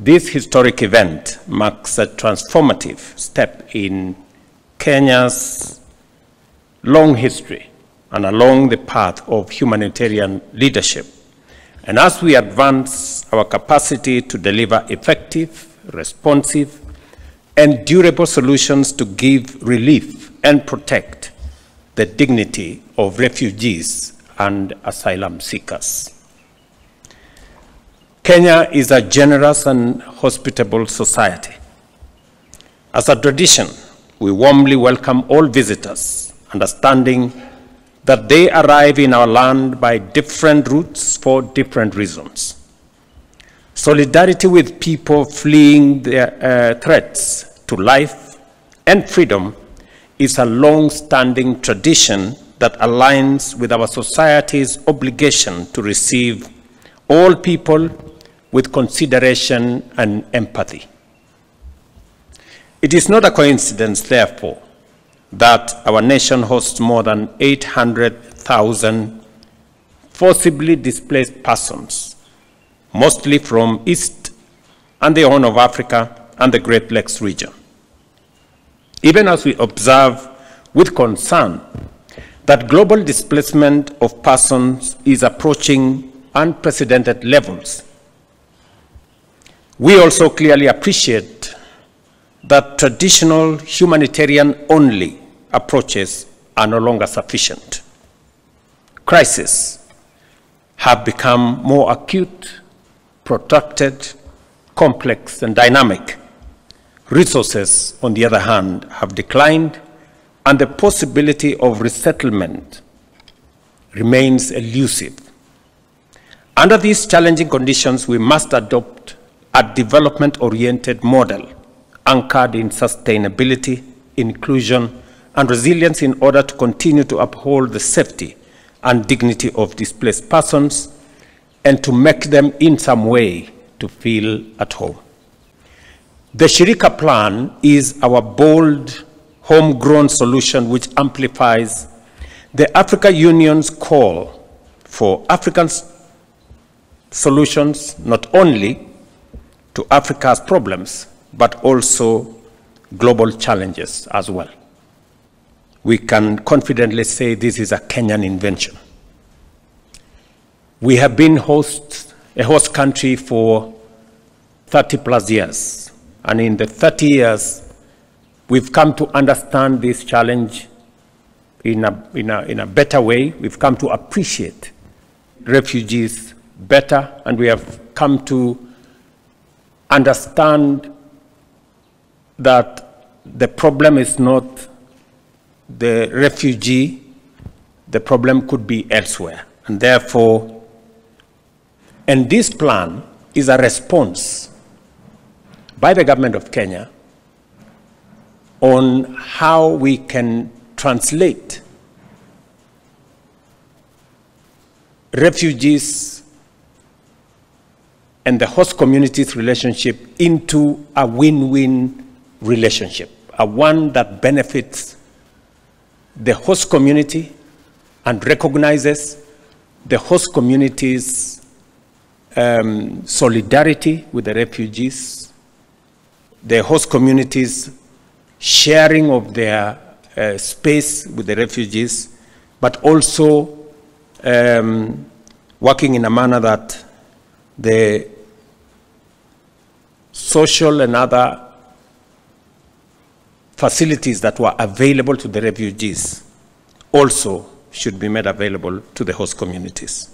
This historic event marks a transformative step in Kenya's long history and along the path of humanitarian leadership. And as we advance our capacity to deliver effective, responsive, and durable solutions to give relief and protect the dignity of refugees and asylum seekers. Kenya is a generous and hospitable society. As a tradition, we warmly welcome all visitors, understanding that they arrive in our land by different routes for different reasons. Solidarity with people fleeing their threats to life and freedom is a long-standing tradition that aligns with our society's obligation to receive all people with consideration and empathy. It is not a coincidence, therefore, that our nation hosts more than 800,000 forcibly displaced persons, mostly from East and the Horn of Africa and the Great Lakes region. Even as we observe with concern that global displacement of persons is approaching unprecedented levels, we also clearly appreciate that traditional humanitarian-only approaches are no longer sufficient. Crises have become more acute, protracted, complex, and dynamic. Resources, on the other hand, have declined, and the possibility of resettlement remains elusive. Under these challenging conditions, we must adopt a development-oriented model anchored in sustainability, inclusion, and resilience in order to continue to uphold the safety and dignity of displaced persons and to make them in some way to feel at home. The Shirika plan is our bold, homegrown solution which amplifies the African Union's call for African solutions not only to Africa's problems, but also global challenges as well. We can confidently say this is a Kenyan invention. We have been a host country for 30 plus years. And in the 30 years, we've come to understand this challenge in a better way. We've come to appreciate refugees better, and we have come to understand that the problem is not the refugee, the problem could be elsewhere. And therefore, and this plan is a response by the government of Kenya on how we can translate refugees and the host community's relationship into a win-win relationship, a one that benefits the host community and recognizes the host community's solidarity with the refugees, the host community's sharing of their space with the refugees, but also working in a manner that the social and other facilities that were available to the refugees also should be made available to the host communities.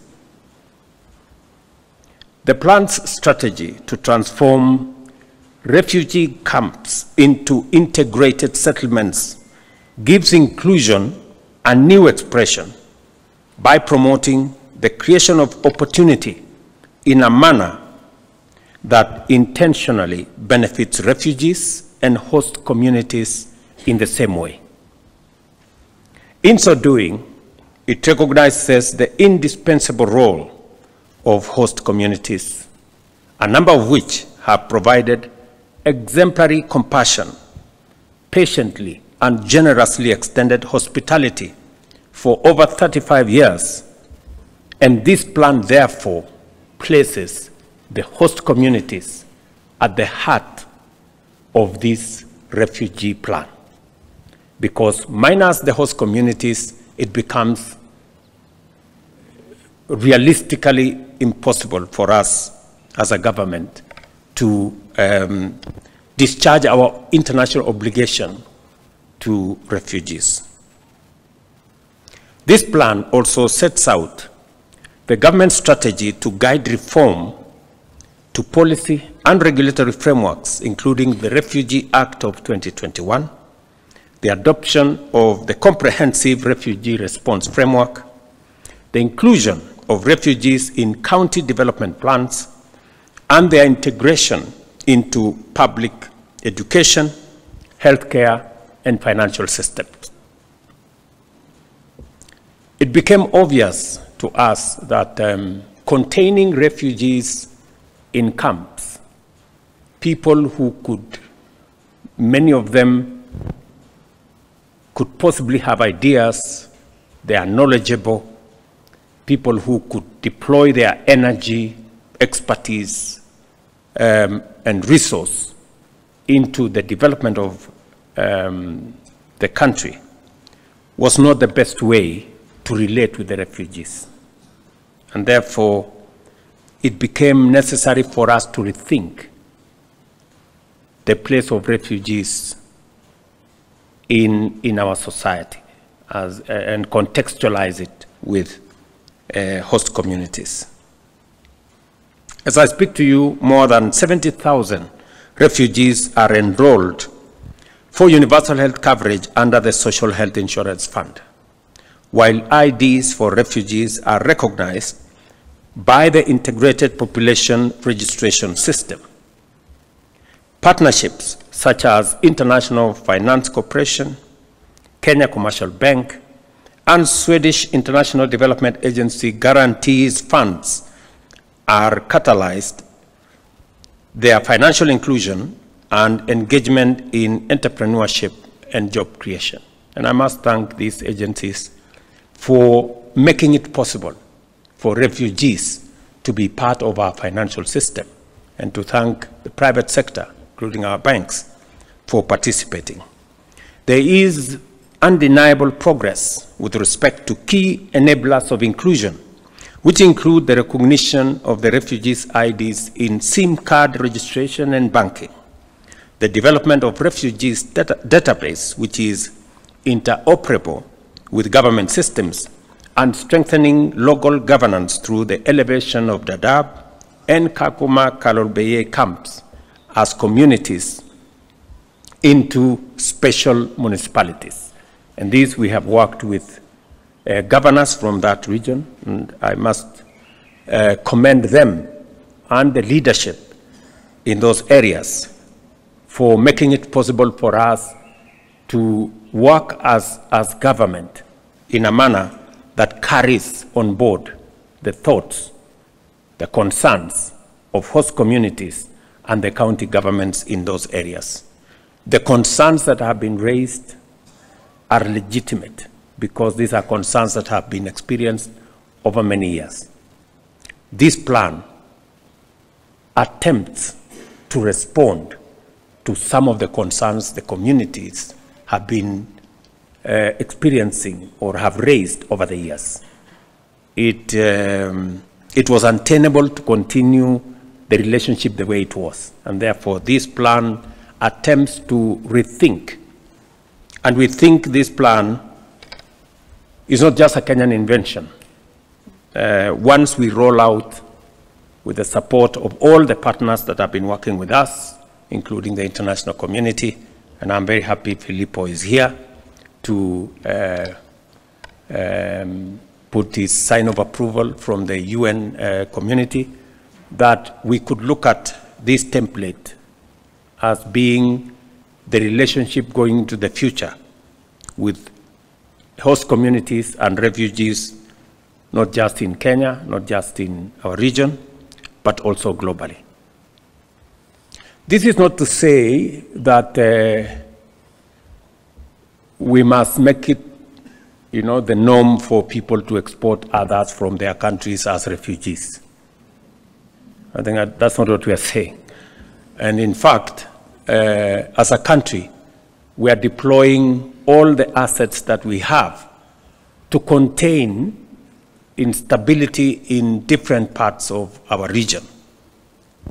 The plan's strategy to transform refugee camps into integrated settlements gives inclusion a new expression by promoting the creation of opportunity in a manner that intentionally benefits refugees and host communities in the same way. In so doing, it recognizes the indispensable role of host communities, a number of which have provided exemplary compassion, patiently and generously extended hospitality for over 35 years, and this plan therefore places the host communities at the heart of this refugee plan. Because minus the host communities, it becomes realistically impossible for us as a government to discharge our international obligation to refugees. This plan also sets out the government strategy to guide reform to policy and regulatory frameworks, including the Refugee Act of 2021, the adoption of the Comprehensive Refugee Response Framework, the inclusion of refugees in county development plans, and their integration into public education, healthcare, and financial systems. It became obvious to us that containing refugees in camps, people who could, many of them could possibly have ideas, they are knowledgeable, people who could deploy their energy, expertise, and resource into the development of the country was not the best way to relate with the refugees. And therefore, it became necessary for us to rethink the place of refugees in our society and contextualize it with host communities. As I speak to you, more than 70,000 refugees are enrolled for universal health coverage under the Social Health Insurance Fund, while IDs for refugees are recognized by the Integrated Population Registration System. Partnerships such as International Finance Corporation, Kenya Commercial Bank, and Swedish International Development Agency guarantees funds are catalyzed their financial inclusion and engagement in entrepreneurship and job creation. And I must thank these agencies for making it possible for refugees to be part of our financial system, and to thank the private sector, including our banks, for participating. There is undeniable progress with respect to key enablers of inclusion, which include the recognition of the refugees' IDs in SIM card registration and banking, the development of refugees database, which is interoperable with government systems, and strengthening local governance through the elevation of Dadaab and Kakuma Kalolbeye camps as communities into special municipalities. And these we have worked with governors from that region, and I must commend them and the leadership in those areas for making it possible for us to work as government in a manner that carries on board the thoughts, the concerns of host communities and the county governments in those areas. The concerns that have been raised are legitimate because these are concerns that have been experienced over many years. This plan attempts to respond to some of the concerns the communities have been experiencing or have raised over the years. It was untenable to continue the relationship the way it was, and therefore this plan attempts to rethink. And we think this plan is not just a Kenyan invention. Once we roll out with the support of all the partners that have been working with us, including the international community, and I'm very happy Filippo is here to put his sign of approval from the UN community, that we could look at this template as being the relationship going into the future with host communities and refugees, not just in Kenya, not just in our region, but also globally. This is not to say that we must make it, the norm for people to export others from their countries as refugees. I think that's not what we are saying. And in fact, as a country, we are deploying all the assets that we have to contain instability in different parts of our region.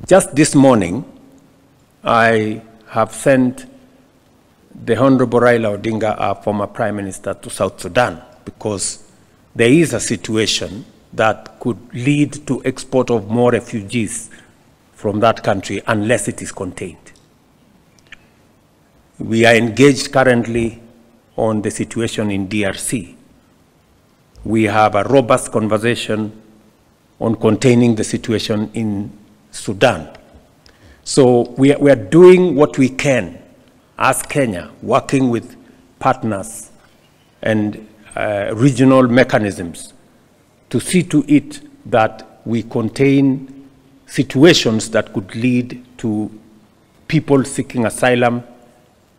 Just this morning, I have sent the Honorable Raila Odinga, our former Prime Minister, to South Sudan because there is a situation that could lead to export of more refugees from that country unless it is contained. We are engaged currently on the situation in DRC. We have a robust conversation on containing the situation in Sudan. So we are doing what we can as Kenya, working with partners and regional mechanisms to see to it that we contain situations that could lead to people seeking asylum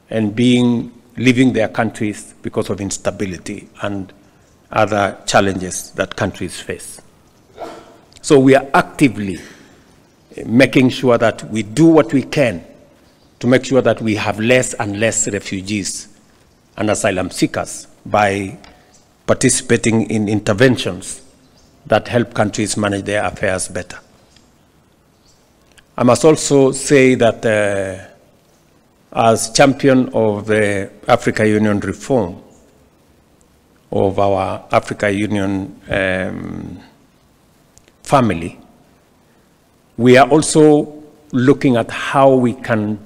and leaving their countries because of instability and other challenges that countries face. So we are actively making sure that we do what we can to make sure that we have less and less refugees and asylum seekers by participating in interventions that help countries manage their affairs better. I must also say that as champion of the Africa Union reform, of our Africa Union family, we are also looking at how we can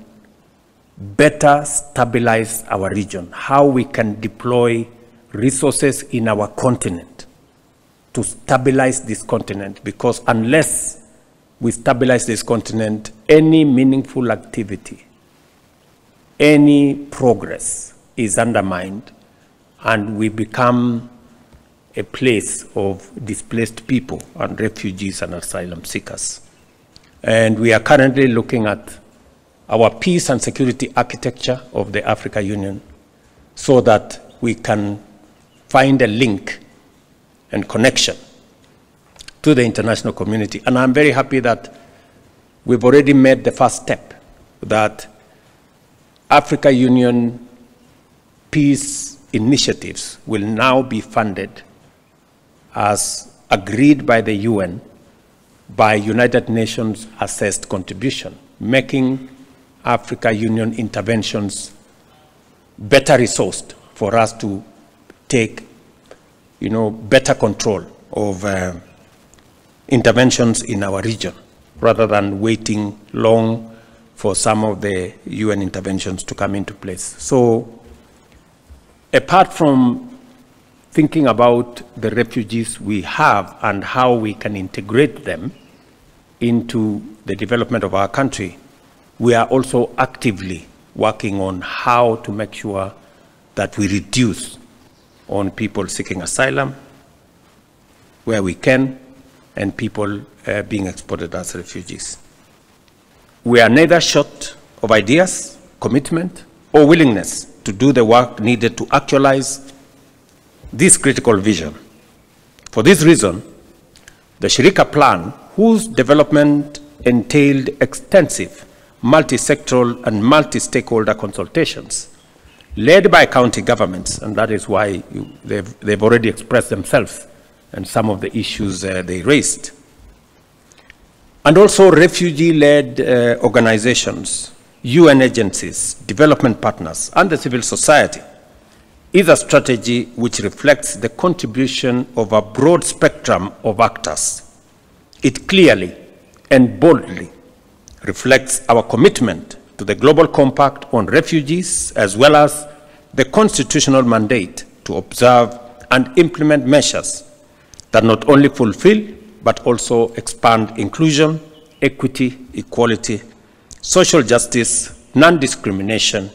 better stabilize our region, how we can deploy resources in our continent to stabilize this continent, because unless we stabilize this continent, any meaningful activity, any progress is undermined, and we become a place of displaced people and refugees and asylum seekers. And we are currently looking at our peace and security architecture of the Africa Union so that we can find a link and connection to the international community. And I'm very happy that we've already made the first step, that Africa Union peace initiatives will now be funded as agreed by the UN by United Nations assessed contribution, making Africa Union interventions better resourced for us to take, better control of interventions in our region, rather than waiting long for some of the UN interventions to come into place. So, apart from thinking about the refugees we have and how we can integrate them into the development of our country, we are also actively working on how to make sure that we reduce on people seeking asylum where we can, and people being exported as refugees. We are neither short of ideas, commitment, or willingness to do the work needed to actualize this critical vision. For this reason, the Shirika plan, whose development entailed extensive multi-sectoral and multi-stakeholder consultations, led by county governments, and that is why they've already expressed themselves and some of the issues they raised, and also refugee-led organizations, UN agencies, development partners, and the civil society, is a strategy which reflects the contribution of a broad spectrum of actors. It clearly and boldly reflects our commitment to the Global Compact on Refugees, as well as the constitutional mandate to observe and implement measures that not only fulfill, but also expand inclusion, equity, equality, social justice, non-discrimination,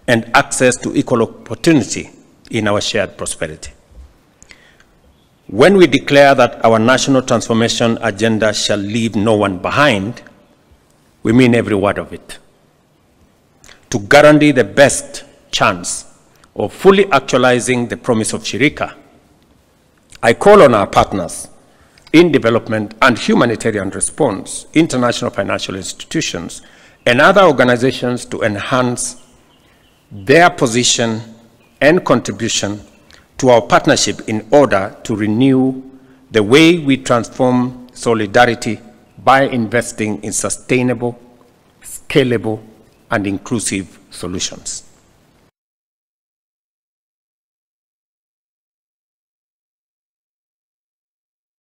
and access to equal opportunity in our shared prosperity. When we declare that our national transformation agenda shall leave no one behind, we mean every word of it. To guarantee the best chance of fully actualizing the promise of Shirika, I call on our partners in development and humanitarian response, international financial institutions, and other organizations to enhance their position and contribution to our partnership in order to renew the way we transform solidarity by investing in sustainable, scalable, and inclusive solutions.